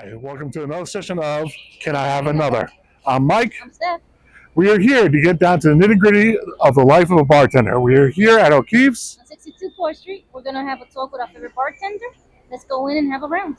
Hi, welcome to another session of Can I Have Another? I'm Mike. I'm Steph. We are here to get down to the nitty gritty of the life of a bartender. We are here at O'Keefe's. On 62 4th Street, we're going to have a talk with our favorite bartender. Let's go in and have a round.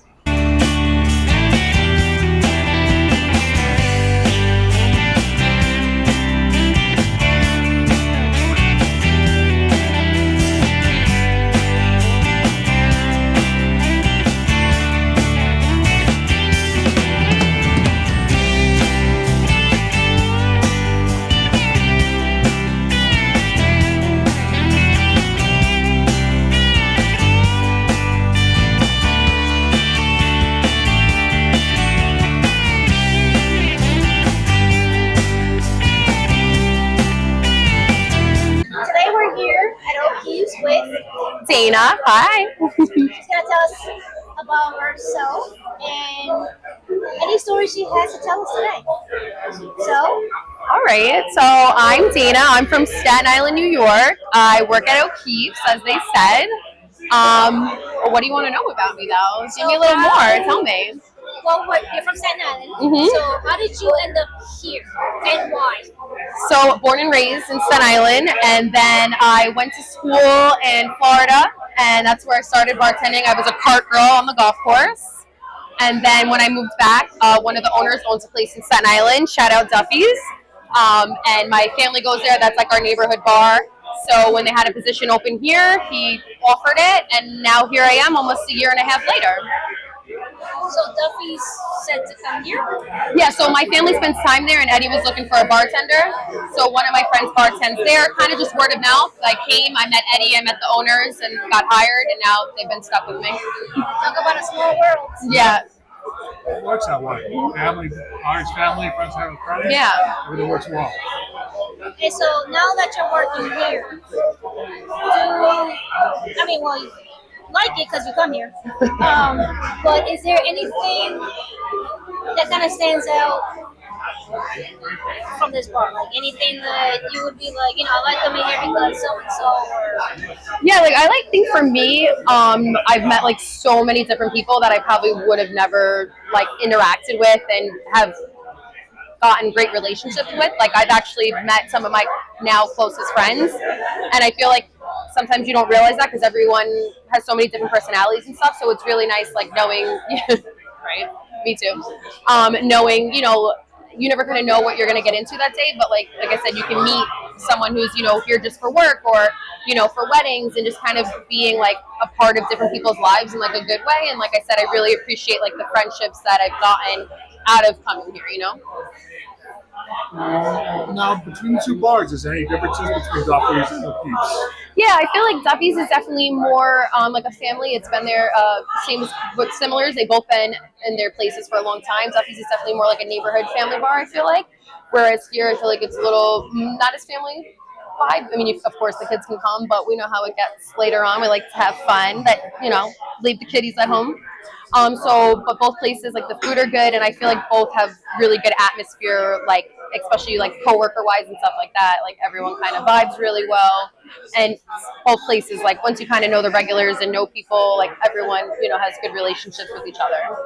Today we're here at Okee's with Dana, hi. she's going to tell us about herself and any stories she has to tell us today. So, All right, so I'm Dana. I'm from Staten Island, New York. I work at Okeefe's, as they said. What do you want to know about me, though? Give me a little more. Tell me. well, you're from Staten Island. Mhm. So, how did you end up here and why? So, born and raised in Staten Island, and then I went to school in Florida, and that's where I started bartending. I was a cart girl on the golf course. And then when I moved back, one of the owners owns a place in Staten Island. Shout out Duffy's. And my family goes there. That's like our neighborhood bar. So when they had a position open here, he offered it, and now here I am, almost a year and a half later. So, Duffy's said to come here. Yeah, so my family spends time there, and Eddie was looking for a bartender. So one of my friends bartends there, kind of just word of mouth. I came, I met Eddie, I met the owners, and got hired, and now they've been stuck with me. Talk about a small world. Yeah, It works that way. Family, Irish family, friends have friends. yeah. Everything works well. Okay, so now that you're working here, well, you like it because you come here. But is there anything that kind of stands out from this bar? Like anything that you would be like, I like coming here because so and so, or Yeah, like I think for me, I've met like so many different people that I probably would have never like interacted with and have gotten great relationships with. Like I've actually met some of my now closest friends, and I feel like sometimes you don't realize that because everyone has so many different personalities and stuff. So it's really nice, like knowing, right? Me too. Knowing, you never kind of know what you're going to get into that day, but like I said, you can meet someone who's here just for work or for weddings, and just kind of being like a part of different people's lives in like a good way. And like I said, I really appreciate like the friendships that I've gotten out of coming here. Now, between the two bars, is there any differences between Duffy's and O'Keefe's? Yeah, I feel like Duffy's is definitely more like a family. It's been there, same as but similar. They've both been in their places for a long time. Duffy's is definitely more like a neighborhood family bar, I feel like. Whereas here, I feel like it's a little not as family vibe. I mean, of course, the kids can come, but we know how it gets later on. We like to have fun, but, leave the kiddies at home. But both places, like the food are good, and I feel like both have really good atmosphere, like especially like coworker wise and stuff like that. Like everyone kind of vibes really well, and both places, like once you kind of know the regulars and know people, like everyone has good relationships with each other.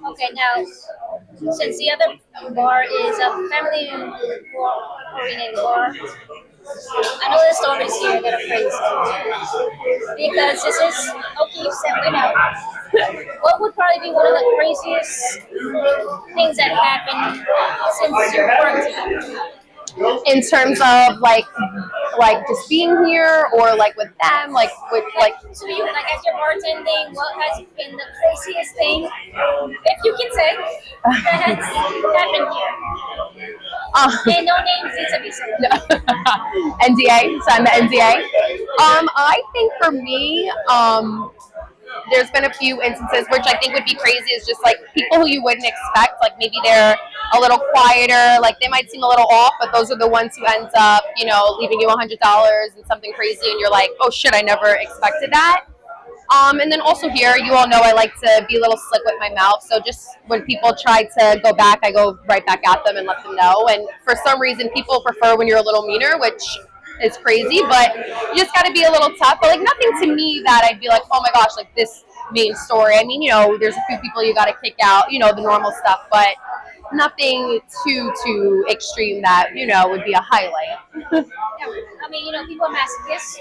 okay. Now, since the other bar is a family-oriented bar, I know there's stories here that are crazy because this is O'Keefe's that we know. What would probably be one of the craziest things that happened since your quarantine? In terms of like just being here, or like with them, like with like So you, like, as you're bartending, what has been the craziest thing, if you can say, that has happened here? And no names need to be said. NDA, sign the NDA. I think for me, there's been a few instances which I think would be crazy, is just like people who you wouldn't expect, like maybe they're a little quieter, like they might seem a little off, but those are the ones who ends up, leaving you $100 and something crazy, and you're like, oh shit, I never expected that. And then also here, you all know I like to be a little slick with my mouth. So just when people try to go back, I go right back at them and let them know. And for some reason, people prefer when you're a little meaner, which is crazy, but you just got to be a little tough. But like nothing to me that I'd be like, oh my gosh, like this main story. I mean, there's a few people you got to kick out, the normal stuff, but nothing too extreme that would be a highlight. Yeah, I mean, people are masochists.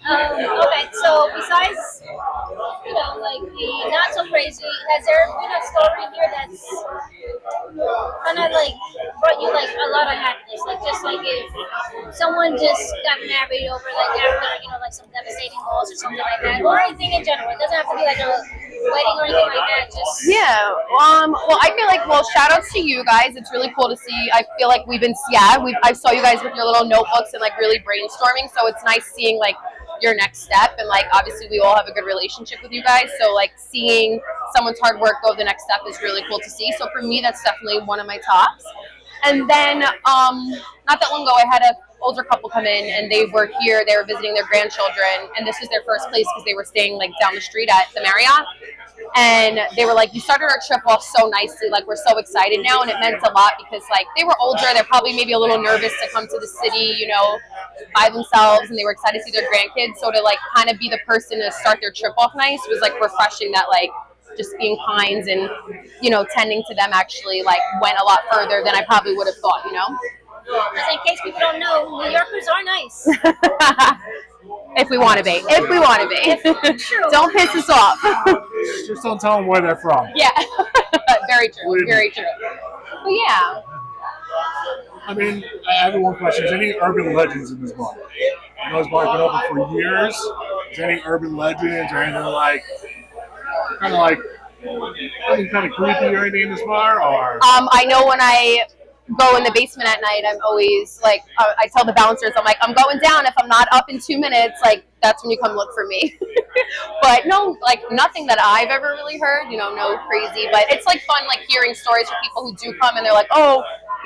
Okay, so besides, like the not so crazy, has there been a story here that's kind of like brought you like a lot of happiness? Like just like if someone just got married over like after like some devastating loss or something like that, or anything in general. It doesn't have to be like a wedding or anything like that. Just Yeah. Well, I feel like, shout outs to you guys. It's really cool to see. I feel like I saw you guys with your little notebooks and like really brainstorming. So it's nice seeing like your next step. And like, obviously we all have a good relationship with you guys. So like seeing someone's hard work go the next step is really cool to see. So for me, that's definitely one of my tops. And then, not that long ago, I had a older couple come in, and they were here. They were visiting their grandchildren, and this was their first place because they were staying like down the street at the Marriott. And they were like, "You started our trip off so nicely. Like, we're so excited now." And it meant a lot because like they were older. They're probably maybe a little nervous to come to the city, by themselves, and they were excited to see their grandkids. So to like kind of be the person to start their trip off nice was like refreshing. That like just being kind and tending to them actually like went a lot further than I probably would have thought. Because in case people don't know, New Yorkers are nice. If we want to be. True. Don't piss us off. Just don't tell them where they're from. Yeah. Very true. Very true. But yeah. I mean, I have one question. Is there any urban legends in this bar? I know this bar's been open for years. Is there any urban legends or anything like, anything kind of creepy or anything in this bar? Or I know when I go in the basement at night, I'm always like, I tell the bouncers, I'm like, I'm going down. If I'm not up in 2 minutes, like, that's when you come look for me. But no, like, nothing that I've ever really heard, no crazy. But it's like fun, like, hearing stories from people who do come and they're like, oh,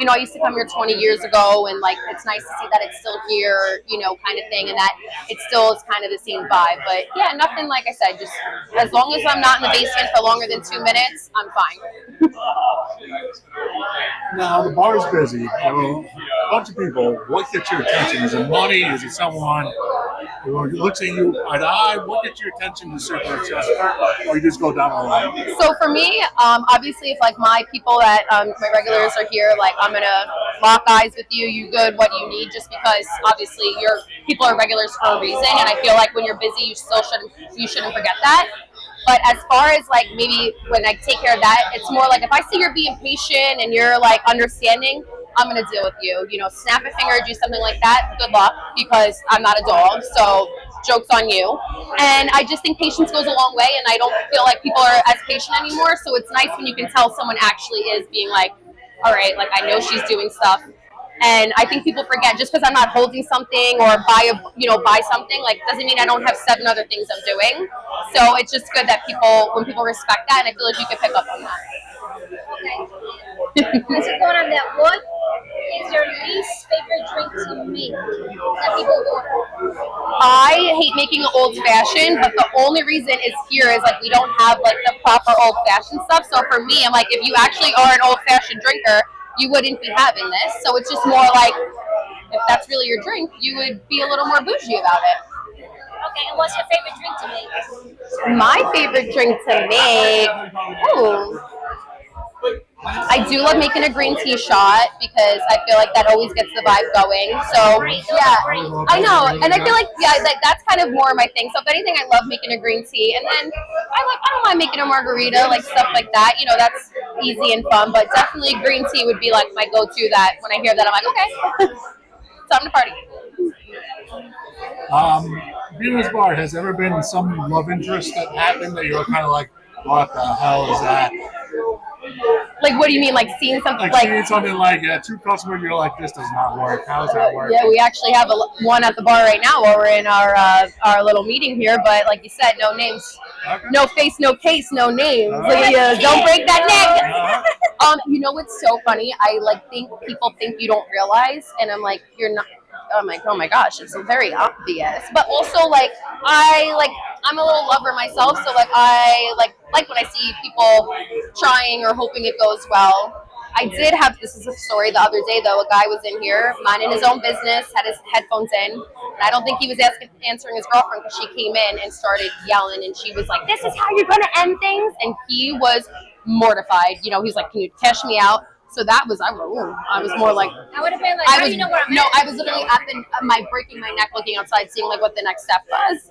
I used to come here 20 years ago, and like it's nice to see that it's still here, kind of thing, and that it still is kind of the same vibe. But yeah, nothing, like I said, just as long as I'm not in the basement for longer than 2 minutes, I'm fine. now the bar's busy. A bunch of people. What gets your attention? Is it money? Is it someone who looks at you eye to eye? What gets your attention to certain accessories, or you just go down the line? So for me, obviously, if like my people that my regulars are here, like I'm gonna lock eyes with you. You good? What do you need? Just because obviously your people are regulars for a reason, and I feel like when you're busy, you shouldn't forget that. But as far as like maybe when I take care of that, it's more like if I see you're being patient and you're like understanding, I'm gonna deal with you. Snap a finger, do something like that. Good luck, because I'm not a dog. So joke's on you. And I just think patience goes a long way, and I don't feel like people are as patient anymore. So it's nice when you can tell someone actually is being like, all right, like I know she's doing stuff. And I think people forget just because I'm not holding something or buy something, like doesn't mean I don't have 7 other things I'm doing. So it's just good that when people respect that, and I feel like you can pick up on that. Okay. As a going on that, what is your least favorite drink to make that people order? I hate making an old fashioned, but the only reason is here is like we don't have like the proper old fashioned stuff. So for me, I'm like, if you actually are an old fashioned drinker, you wouldn't be having this. So it's just more like, if that's really your drink, you would be a little more bougie about it. Okay, and what's your favorite drink to make? My favorite drink to make, ooh, I do love making a green tea shot because I feel like that always gets the vibe going. So yeah, I know, and I feel like that's kind of more my thing. So if anything, I love making a green tea, and then I don't mind making a margarita, like stuff like that. That's easy and fun. But definitely green tea would be like my go-to. That when I hear that, I'm like, okay, time to party. Being in this bar, has there ever been some love interest that happened that you're kind of like, what the hell is that? Like, what do you mean? Like seeing something like seeing something like 2 customers, you're like, this does not work. How does that work? Yeah, we actually have one at the bar right now while we're in our little meeting here. But like you said, no names, no face, no case, no names. Don't break that neck. What's so funny? I like think people think you don't realize, and I'm like, you're not. I'm like, oh my gosh, it's very obvious. But also, like, I'm a little lover myself, so like I like when I see people trying or hoping it goes well. I did have, this is a story the other day though, a guy was in here, minding his own business, had his headphones in, and I don't think he was answering his girlfriend because she came in and started yelling, and she was like, this is how you're going to end things, and he was mortified. You know, he's like, can you cash me out? So that was, I was more like, I would have been like, how do you know where I'm at? I was literally at breaking my neck looking outside, seeing like what the next step was.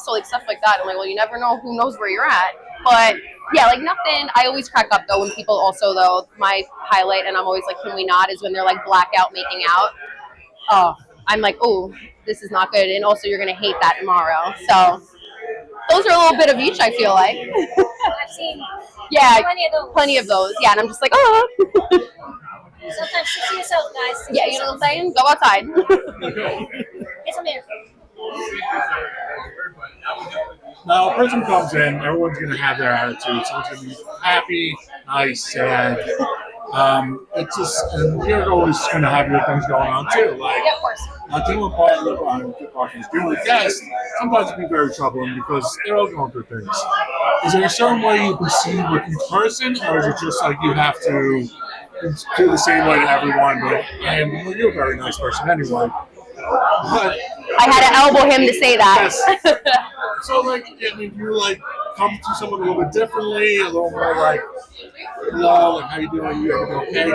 So like stuff like that. I'm like, well, you never know who knows where you're at. But yeah, like nothing. I always crack up though when people also though, my highlight, and I'm always like, can we not, is when they're like blackout making out. Oh, I'm like, oh, this is not good. And also you're going to hate that tomorrow. So those are a little bit of each, I feel like. I've seen plenty of those. Yeah, and I'm just like, oh. Sometimes see yourself, guys. Yeah, you know what I'm saying? Go outside. It's a miracle. Now, a person comes in, everyone's going to have their attitude. Someone's going to be happy, nice, sad. It's just, and you're always going to have your things going on too. Like, Yeah, of course. dealing with partners, dealing with guests, sometimes it can be very troubling because they're all going through things. Is there a certain way you proceed with each person, or is it just like you have to do the same way to everyone? But well, you're a very nice person anyway. But I had to elbow him to say that. yes. So, like, I mean, you like come to someone a little bit differently, a little more like, hello, like, how you doing? You everything okay?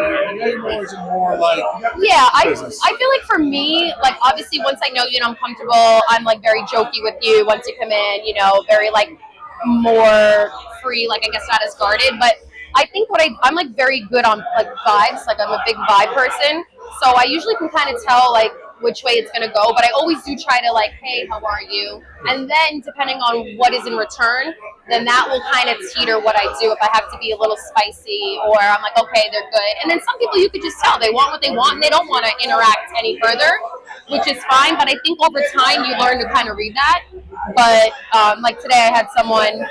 Or is it more like Yeah, business? I feel like for me, like obviously once I know you and I'm comfortable, I'm like very jokey with you once you come in, you know, very like more free, like I guess not as guarded. But I think I'm like very good on like vibes, like I'm a big vibe person. So I usually can kind of tell like which way it's gonna go, but I always do try to like, hey, how are you? And then depending on what is in return, then that will kind of teeter what I do. If I have to be a little spicy, or I'm like, okay, they're good. And then some people you could just tell they want what they want and they don't want to interact any further, which is fine. But I think over time you learn to kind of read that. But like today I had someone,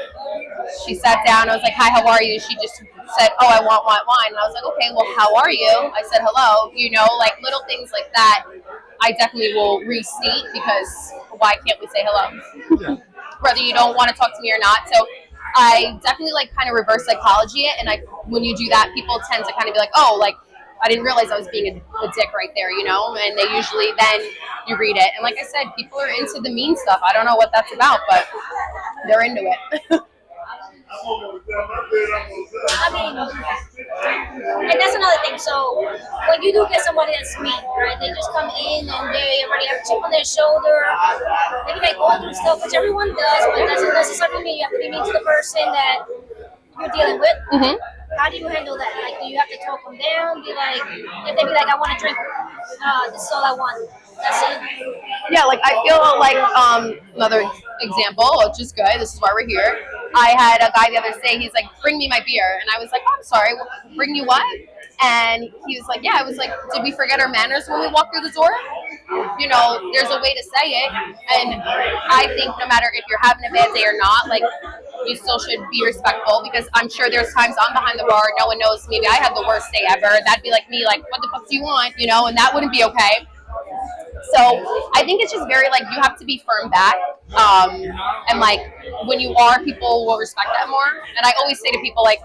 she sat down, I was like, hi, how are you? She just said, oh, I want white wine. And I was like, okay, well, how are you? I said, hello. You know, like little things like that, I definitely will restate, because why can't we say hello? Yeah. Whether you don't want to talk to me or not. So I definitely like kind of reverse psychology it. And when you do that, people tend to kind of be like, oh, like, I didn't realize I was being a dick right there, you know? And they usually then you read it. And like I said, people are into the mean stuff. I don't know what that's about, but they're into it. I mean, and that's another thing. So when you do get somebody that's mean, right? They just come in and they already have a chip on their shoulder. Maybe they go through stuff, which everyone does, but it doesn't necessarily mean you have to be mean to the person that you're dealing with. Mm-hmm. How do you handle that? Like, do you have to talk them down? Be like, if they be like, I want a drink, this is all I want. That's it. Yeah, like I feel like another example, which is good. This is why we're here. I had a guy the other day. He's like, "Bring me my beer," and I was like, "Oh, I'm sorry. Bring you what?" And he was like, "Yeah." I was like, "Did we forget our manners when we walked through the door?" You know, there's a way to say it, and I think no matter if you're having a bad day or not, like you still should be respectful, because I'm sure there's times I'm behind the bar, no one knows. Maybe I had the worst day ever. That'd be like me, like, "What the fuck do you want?" You know, and that wouldn't be okay. So I think it's just very like you have to be firm back, and like when you are, people will respect that more. And I always say to people, like,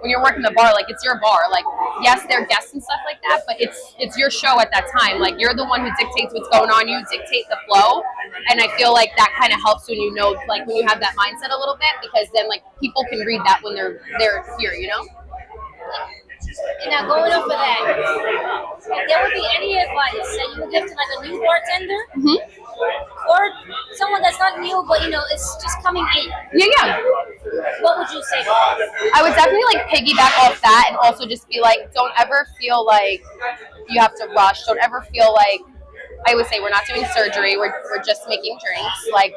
when you're working the bar, like it's your bar. Like, yes, they're guests and stuff like that, but it's your show at that time. Like, you're the one who dictates what's going on. You dictate the flow, and I feel like that kind of helps when you know, like when you have that mindset a little bit, because then like people can read that when they're here, you know. And now going off of that, if there would be any advice that you would give to like a new bartender, or someone that's not new but you know it's just coming in, Yeah. what would you say? I would definitely like piggyback off that, and also just be like, don't ever feel like you have to rush. Don't ever feel like, I always say, we're not doing surgery. We're just making drinks. Like,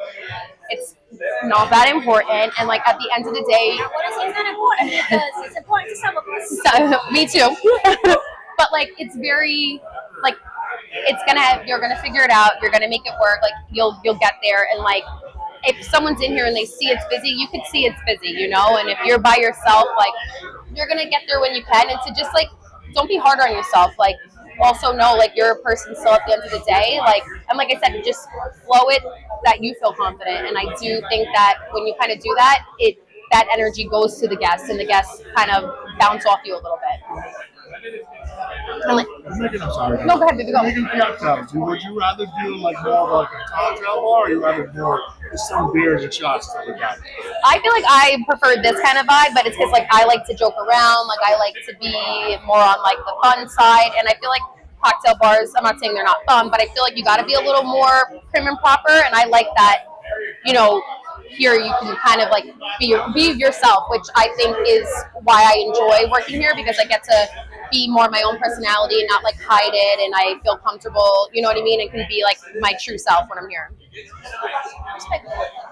it's not that important. And like at the end of the day, I want to say it's not important because it's important to some of us. me too. But like it's very like you're gonna figure it out. You're gonna make it work. Like you'll get there. And like if someone's in here and they see it's busy, you could see it's busy, you know. And if you're by yourself, like you're gonna get there when you can. And to just like don't be hard on yourself. Like also know like you're a person still at the end of the day. Like and like I said, just flow it that you feel confident. And I do think that when you kind of do that, that energy goes to the guests, and the guests kind of bounce off you a little bit. I'm sorry. No, go ahead, baby, go. Making cocktails. Would you rather do like more of like a cocktail bar, or you rather more just some beers and shots stuff like that? I feel like I prefer this kind of vibe, but it's because like I like to joke around, like I like to be more on like the fun side, and I feel like cocktail bars, I'm not saying they're not fun, but I feel like you got to be a little more prim and proper, and I like that, you know, here you can kind of like be yourself, which I think is why I enjoy working here, because I get to be more my own personality and not like hide it, and I feel comfortable, you know what I mean, and can be like my true self when I'm here.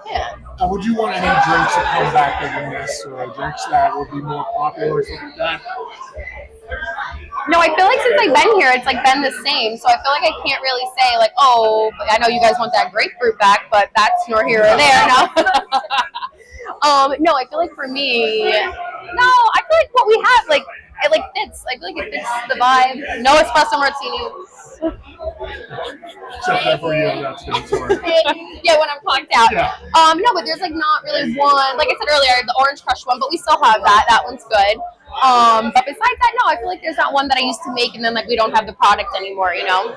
Yeah. Would you want any drinks to come back than this, or drinks that would be more popular or something like that? No, I feel like since I've been here, it's like been the same. So I feel like I can't really say like, oh, I know you guys want that grapefruit back, but that's nor here or there. No. No, I feel like for me, no, I feel like what we have, like, it like fits. I feel like it fits the vibe. No espresso martini. Except that for you, that's good. Sorry. Yeah, when I'm clocked out. Yeah. No, but there's like not really one. Like I said earlier, the orange crush one, but we still have that. That one's good. But besides that, no, I feel like there's not one that I used to make, and then like we don't have the product anymore, you know.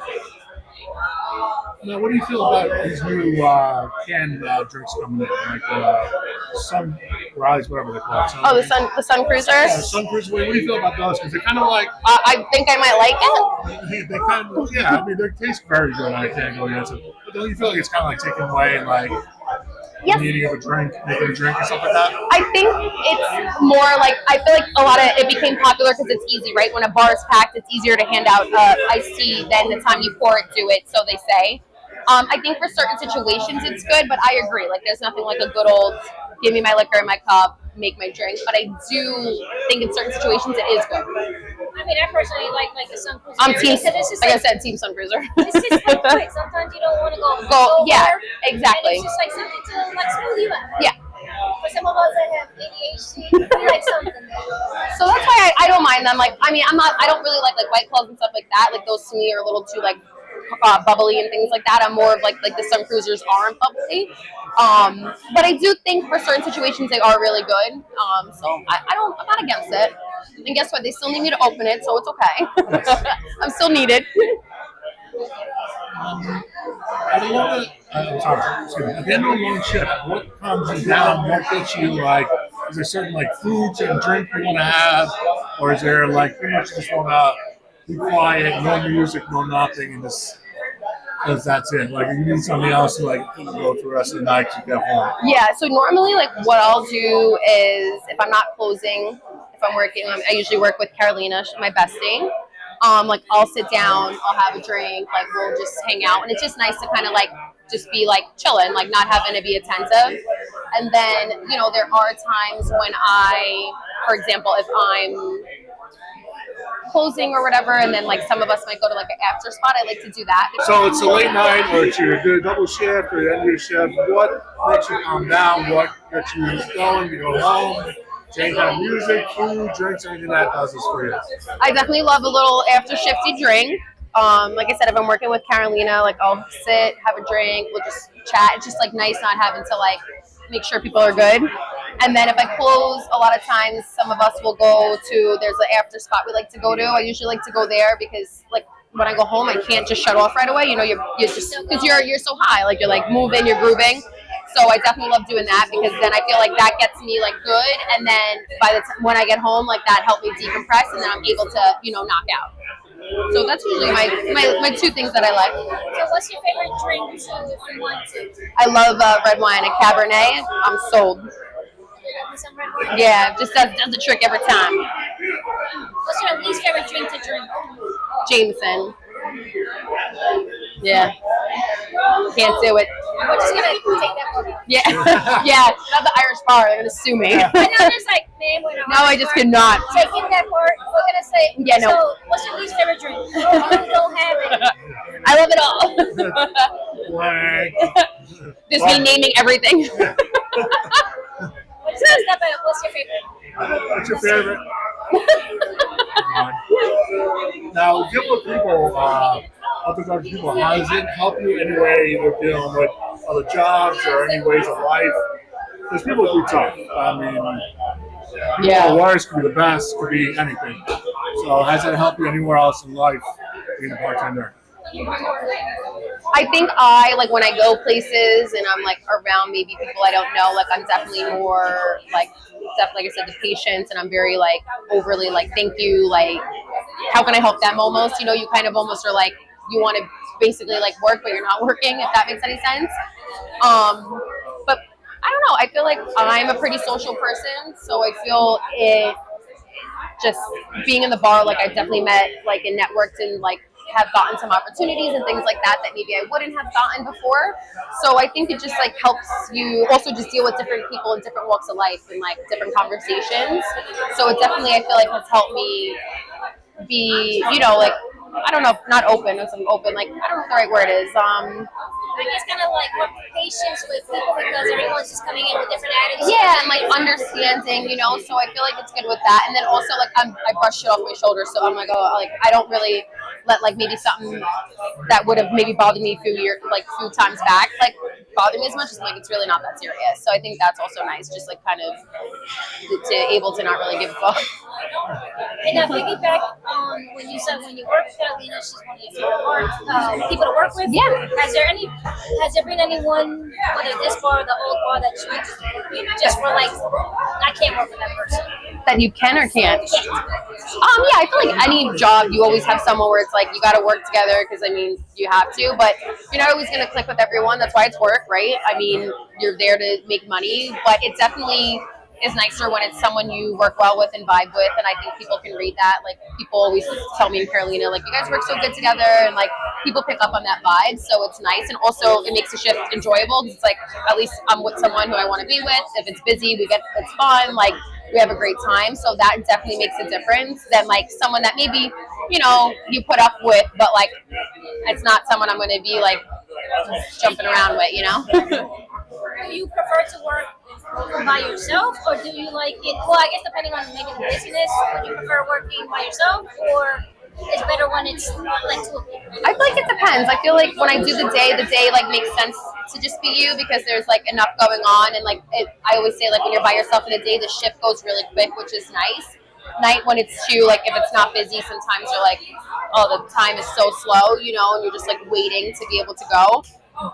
Now, what do you feel about these new canned drinks coming in, like Sunrise, whatever they're called? Oh, the Sun Cruiser. Sun Cruiser. What do you feel about those? Because they're kind of like. I think I might like it. They kind of, yeah. I mean, they taste very good. I can't go against it. But don't you feel like it's kind of like taking away like Yes. needing of a drink, making a drink or something like that? I think it's more like, I feel like a lot of it became popular because it's easy, right? When a bar is packed, it's easier to hand out iced tea than the time you pour it to it, so they say. I think for certain situations it's good, but I agree. Like, there's nothing like a good old, give me my liquor in my cup, make my drink. But I do think in certain situations it is good. I mean, I personally like the Sun Cruiser. I'm team, like I like, said, Team Sun Cruiser. it's just like quick. Sometimes you don't want to go Yeah, far, exactly. And it's just like something to like smooth you out. Yeah. For some of us that have ADHD, we like something. So that's why I don't mind them. Like, I mean, I don't really like White Claws and stuff like that. Like, those to me are a little too like bubbly and things like that. I'm more of like the Sun Cruisers aren't bubbly. But I do think for certain situations they are really good. So I'm not against it. And guess what? They still need me to open it, so it's okay. I'm still needed. At the end of a long shift, what calms you down? What gets you like? Is there certain like foods and drink you want to have, or is there like pretty much just want to be quiet, no music, no nothing, and just because that's it? Like, if you need something else to like go through the rest of the night to get home. Yeah. So normally, like, what I'll do is if I'm not closing, if I'm working, I usually work with Carolina, my bestie. Like, I'll sit down, I'll have a drink, like, we'll just hang out. And it's just nice to kind of, like, just be, like, chilling, like, not having to be attentive. And then, you know, there are times when for example, if I'm closing or whatever, and then, like, some of us might go to, like, an after spot, I like to do that. So it's a late night, or it's your double shift, or the end of your shift. What makes you calm down? What gets you going to go home? Any kind of music, food, drinks, anything that does this for you? I definitely love a little after shifty drink. Like I said, if I'm working with Carolina, like, I'll sit, have a drink, we'll just chat. It's just like nice not having to like make sure people are good. And then if I close, a lot of times some of us will go to, there's an after spot we like to go to. I usually like to go there because like when I go home, I can't just shut off right away. You know, you're just, because you're so high, like you're like moving, you're grooving. So I definitely love doing that because then I feel like that gets me like good, and then by the time when I get home, like that helped me decompress, and then I'm able to, you know, knock out. So that's usually my two things that I like. So what's your favorite drink if you want to? I love red wine and Cabernet. I'm sold. Some red wine? Yeah, just does the trick every time. What's your least favorite drink to drink? Jameson. Yeah. Can't do it. We're just gonna take that photo. Yeah. Yeah. Not the Irish bar. They're gonna sue me. I know there's like name with No, I just cannot. Taking that part, we're gonna say. Yeah, no. So, what's your least favorite drink? You don't have it. I love it all. Like, Just me naming everything. What's your favorite? what's your favorite? Now, deal with people, other types of people, how does it help you in any way with dealing with other jobs or any ways of life? Because people do tough. I mean, Yeah. the worst could be the best, could be anything. So has it helped you anywhere else in life being a bartender? I think I like when I go places and I'm like around maybe people I don't know, like I'm definitely more like like I said, the patience, and I'm very like overly like thank you, like how can I help them almost, you know, you kind of almost are like you want to basically like work but you're not working, if that makes any sense. But I don't know, I feel like I'm a pretty social person, so I feel it just being in the bar, like I've definitely met like and networked and like have gotten some opportunities and things like that that maybe I wouldn't have gotten before. So I think it just like helps you also just deal with different people in different walks of life and like different conversations. So it definitely I feel like has helped me be, you know, like I don't know, not open, as I'm open, like I don't know what the right word is. I guess kind of like more patience with people because everyone's just coming in with different attitudes. Yeah, and like understanding, you know. So I feel like it's good with that. And then also like I brush it off my shoulders, so I'm like, oh, like I don't really let like maybe something that would have maybe bothered me a few times back, like bother me as much as like it's really not that serious. So I think that's also nice, just like kind of to able to not really give a fuck. And now piggyback on when you said when you work with Carolina, she's one of your favorite people to work with. Yeah. Has there been anyone, whether this bar or the old bar, that you just were like, I can't work with that person? That you can or can't? Yeah, I feel like any job you always have someone where it's like you got to work together because I mean you have to, but you're not always gonna click with everyone. That's why it's work, right? I mean you're there to make money, but it definitely is nicer when it's someone you work well with and vibe with, and I think people can read that. Like people always tell me and Carolina, like you guys work so good together, and like people pick up on that vibe, so it's nice, and also it makes the shift enjoyable because it's like at least I'm with someone who I want to be with. If it's busy, it's fun, like we have a great time, so that definitely makes a difference than like someone that maybe you know you put up with, but like it's not someone I'm going to be like jumping around with, you know. Do you prefer to work by yourself, or do you like it? Well, I guess depending on maybe the business, would you prefer working by yourself, or it's better when it's like two of you? I feel like it depends. I feel like when I do the day like makes sense to just be you because there's like enough going on, and like I always say like when you're by yourself in the day, the shift goes really quick, which is nice. Night when it's two, like if it's not busy, sometimes you're like, oh, the time is so slow, you know, and you're just like waiting to be able to go.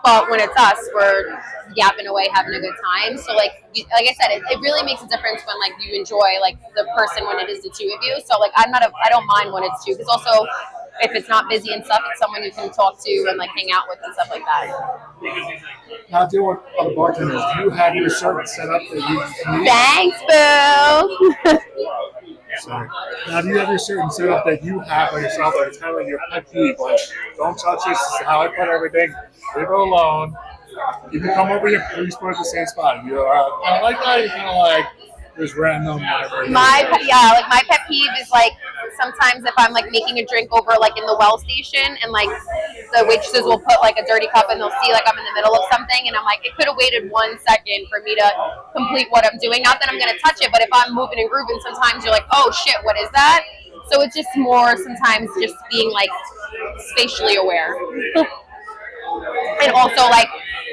But when it's us, we're yapping away, having a good time. So like I said, it really makes a difference when like you enjoy like the person when it is the two of you. So like I don't mind when it's two because also if it's not busy and stuff, it's someone you can talk to and like hang out with and stuff like that. Now, dealing with other bartenders, do you have your certain setup that you need? Thanks, boo. So, now, do you have your certain setup that you have by yourself? Like it's kind of like your pet peeve. Like, don't touch this. This is how I put everything. Leave it alone. You can come over here, please put it in the same spot. If you're kind of like that, you're kind of like just random. Whatever. My pet peeve is like sometimes if I'm like making a drink over like in the well station and like the waitresses will put like a dirty cup and they'll see like I'm in the middle of something and I'm like it could have waited 1 second for me to complete what I'm doing. Not that I'm gonna touch it, but if I'm moving and grooving, sometimes you're like, oh shit, what is that? So it's just more sometimes just being like spatially aware. And also like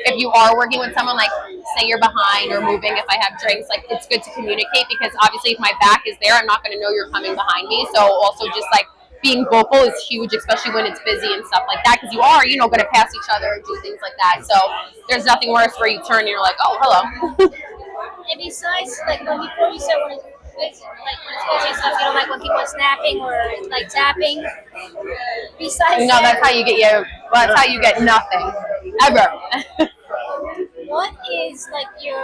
if you are working with someone, like say you're behind or moving, if I have drinks, like it's good to communicate because obviously if my back is there, I'm not going to know you're coming behind me. So also just like being vocal is huge, especially when it's busy and stuff like that, because you are, you know, going to pass each other and do things like that. So there's nothing worse where you turn and you're like, oh, hello. And besides, like before you said when it's busy and stuff, you don't like when people are snapping or like tapping. Besides, No, that's how you get nothing ever. what is like your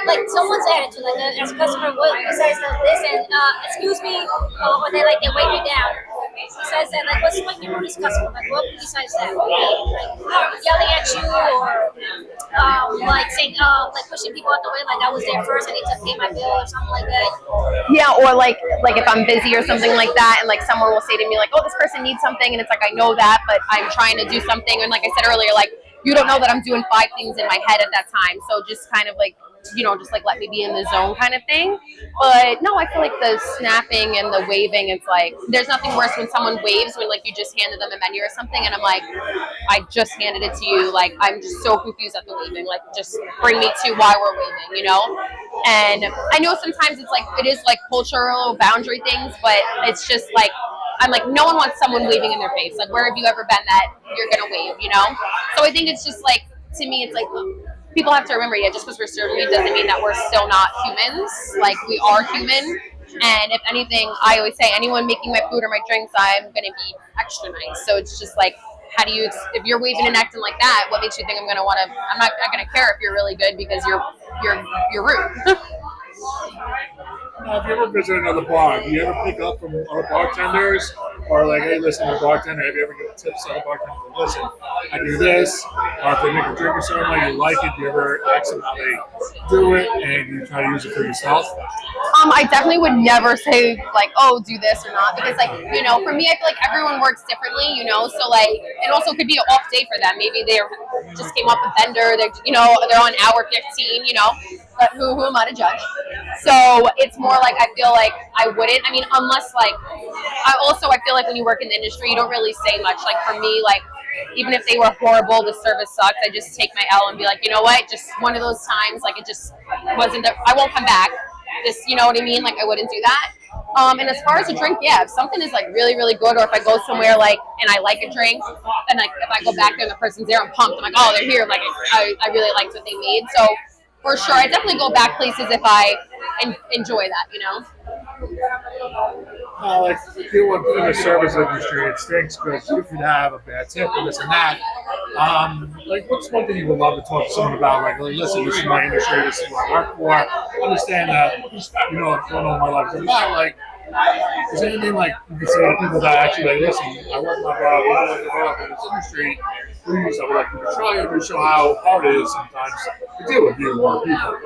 like someone's attitude like as a customer? What besides this and excuse me, or they wave you down? Besides that, like what's like your rudest customer? Like what besides that? Like yelling at you or like saying like pushing people out the way, like I was there first, I need to pay my bill or something like that. Yeah, or like if I'm busy or something like that, and like someone will say to me like, oh, this person needs something, and it's like I know that, but I'm trying to do something, and like I said earlier, like you don't know that I'm doing 5 things in my head at that time, so just kind of like just like let me be in the zone kind of thing. But no, I feel like the snapping and the waving, it's like there's nothing worse when someone waves when like you just handed them a menu or something, and I'm like, I just handed it to you. Like I'm just so confused at the waving. Like just bring me to why we're waving. And I know sometimes it's like it is like cultural boundary things, but it's just like I'm like no one wants someone waving in their face. Like where have you ever been that you're gonna wave? So I think it's just like to me, it's like people have to remember, just because we're serving it doesn't mean that we're still not humans. Like we are human, and if anything, I always say anyone making my food or my drinks, I'm gonna be extra nice. So it's just like, how do you? If you're waving and acting like that, what makes you think I'm gonna want to? I'm not gonna care if you're really good because you're rude. Now, if you ever visit another bar, do you ever pick up from other bartenders? Or like, hey, listen, the bartender, have you ever given tips to the bartender? Listen, I do this. Or if they make a drink or something, like you like it, do you ever ask them how they do it and you try to use it for yourself? I definitely would never say like, oh, do this or not, because like, for me, I feel like everyone works differently, so like, it also could be an off day for them. Maybe they just came up with Bender, they're on hour 15, but who am I to judge? So it's more like, I feel like I wouldn't, unless like, I feel like when you work in the industry, you don't really say much. Like for me, like, even if they were horrible, the service sucked, I just take my L and be like, you know what, just one of those times, like it just wasn't, I won't come back. Just, you know what I mean? Like I wouldn't do that. And as far as a drink, if something is like really, really good, or if I go somewhere like, and I like a drink, then like if I go back there and the person's there, I'm pumped. I'm like, oh, they're here. Like I really liked what they made. So for sure, I definitely go back places if I enjoy that, Like people in the service industry, it stinks because you could have a bad tip and this and that. Like, what's one thing you would love to talk to someone about? Like, listen, this is my industry, this is what I work for. I understand that, I don't know what my life is about. Like, is there anything like you can say to people that actually, like, listen, I work my job, I like to develop in this industry. Please, I would like you to try it and show how hard it is sometimes to deal with you and more people.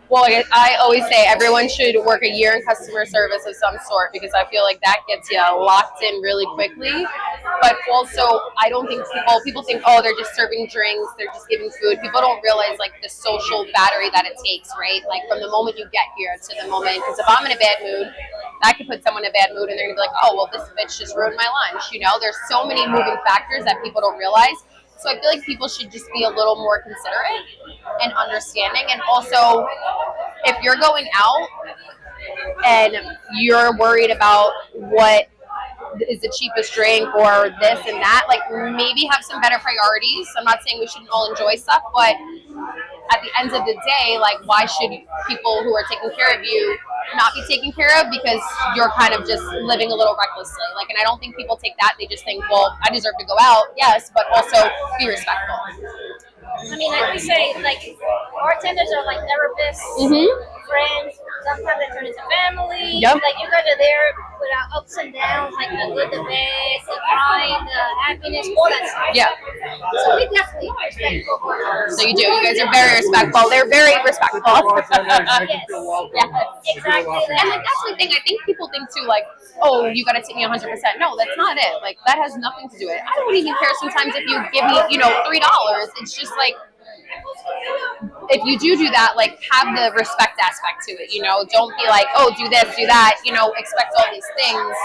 Well, I always say everyone should work a year in customer service of some sort, because I feel like that gets you locked in really quickly. But also, I don't think people think, oh, they're just serving drinks, they're just giving food. People don't realize like the social battery that it takes, right? Like from the moment you get here to the moment, because if I'm in a bad mood, that could put someone in a bad mood and they're gonna be like, oh, well, this bitch just ruined my lunch. There's so many moving factors that people don't realize. So I feel like people should just be a little more considerate and understanding. And also, if you're going out and you're worried about what is the cheapest drink or this and that, like maybe have some better priorities. I'm not saying we shouldn't all enjoy stuff, but at the end of the day, like why should people who are taking care of you not be taken care of because you're kind of just living a little recklessly? Like, and I don't think people take that. They just think, well, I deserve to go out, yes, but also be respectful. I always say, like, bartenders are like therapists, friends. Sometimes they turn into family. Yep. Like, you guys are there without ups and downs, like the good, the bad, the crying, the happiness, all that stuff. Yeah. So we definitely respectful partners. So you do. You guys are very respectful. They're very respectful. Yes. Yeah. Exactly. And like that's the thing. I think people think too, like, oh, you gotta tip me 100%. No, that's not it. Like that has nothing to do with it. I don't even care sometimes if you give me, $3. It's just like, if you do that, like have the respect aspect to it. Don't be like, oh, do this, do that. Expect all these things,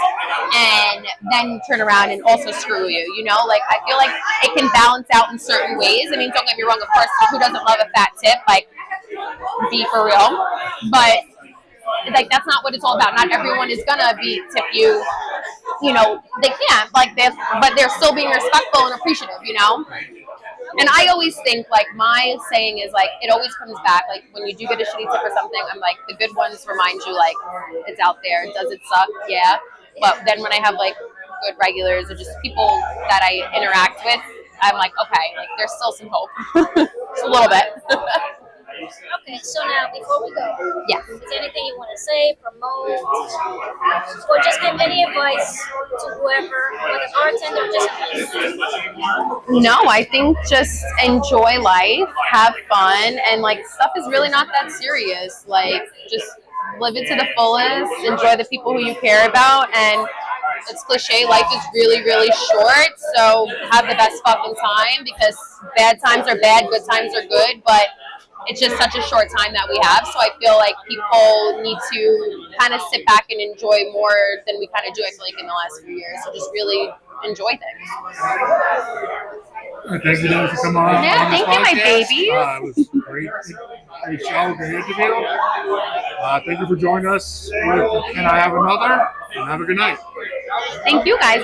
and then turn around and also screw you. Like I feel like it can balance out in certain ways. Don't get me wrong. Of course, who doesn't love a fat tip? Like, be for real, but. Like that's not what it's all about. Not everyone is gonna tip you. They can't. But they're still being respectful and appreciative. And I always think like my saying is like it always comes back. Like when you do get a shitty tip or something, I'm like the good ones remind you like it's out there. Does it suck? Yeah. But then when I have like good regulars or just people that I interact with, I'm like okay, like there's still some hope. Just a little bit. Okay, so now before we go, Yeah. is there anything you want to say, promote, or just give any advice to whoever, whether bartender or just a No, I think just enjoy life, have fun, and like stuff is really not that serious. Like just live it to the fullest, enjoy the people who you care about, and it's cliche, life is really, really short, so have the best fucking time because bad times are bad, good times are good, but it's just such a short time that we have. So I feel like people need to kind of sit back and enjoy more than we kind of do, I feel like, in the last few years. So just really enjoy things. Thank you, Danny, for coming on. Yeah, on this thank you, my podcast. babies. It was a great show, great interview. Thank you for joining us. Can I have another? And have a good night. Thank you, guys.